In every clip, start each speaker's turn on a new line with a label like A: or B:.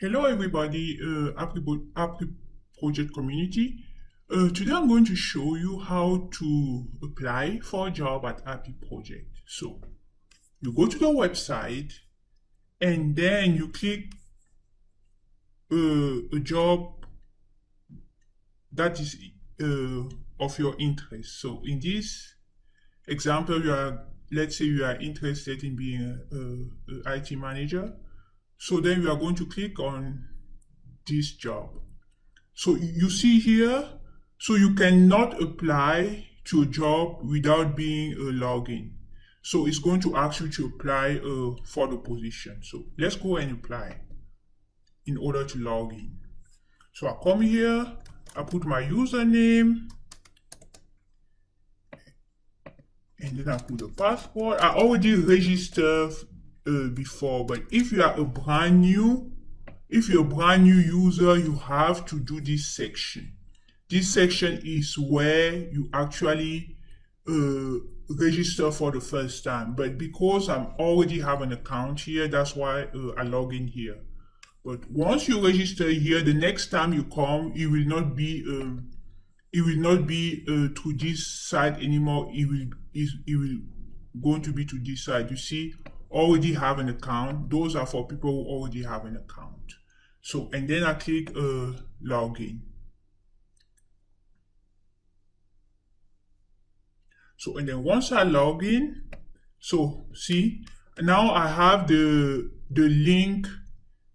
A: Hello everybody, APIE project community. Today I'm going to show you how to apply for a job at APIE project. So you go to the website and then you click a job that is of your interest. So in this example, let's say you are interested in being a IT manager. So then we are going to click on this job. So you see here, so you cannot apply to a job without being a login. So it's going to ask you to apply for the position. So let's go and apply in order to log in. So I come here, I put my username, and then I put the password. I already registered before, but if you are a brand new user, you have to do this section. This section is where you actually register for the first time. But because I already have an account here, that's why I log in here. But once you register here, the next time you come, it will not be to this side anymore. It will going to be to this side. You see, already have an account. Those are for people who already have an account. So, and then I click login. So, and then once I log in, so see, now I have the link.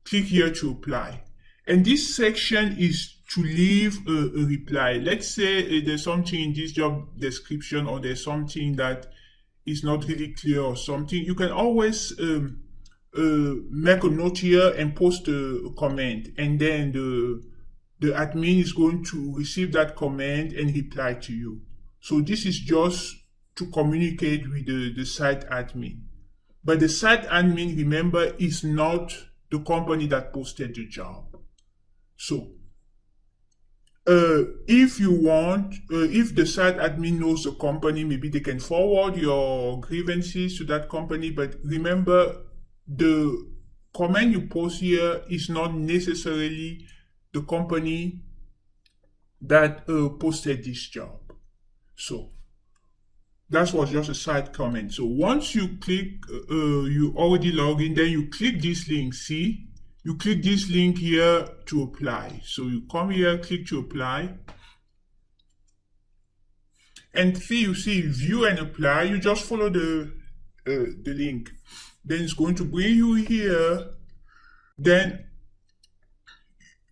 A: Click here to apply. And this section is to leave a reply. Let's say there's something in this job description, or there's something that is not really clear or something. You can always make a note here and post a comment, and then the admin is going to receive that comment and reply to you. So this is just to communicate with the site admin. But the site admin, remember, is not the company that posted the job. So if you want, if the site admin knows the company, maybe they can forward your grievances to that company. But remember, the comment you post here is not necessarily the company that posted this job. So that was just a side comment. So once you click, you already log in, then you click this link. See, you click this link here to apply. So you come here, click to apply, and you see view and apply. You just follow the link. Then it's going to bring you here. Then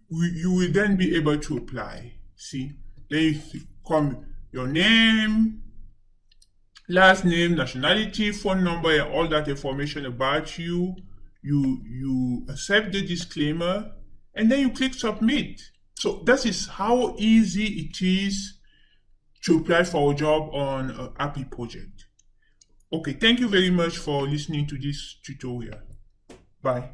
A: you will then be able to apply. See, then you come your name, last name, nationality, phone number, and all that information about you. You accept the disclaimer, and then you click submit. So that is how easy it is to apply for a job on APIE project. Okay, thank you very much for listening to this tutorial. Bye.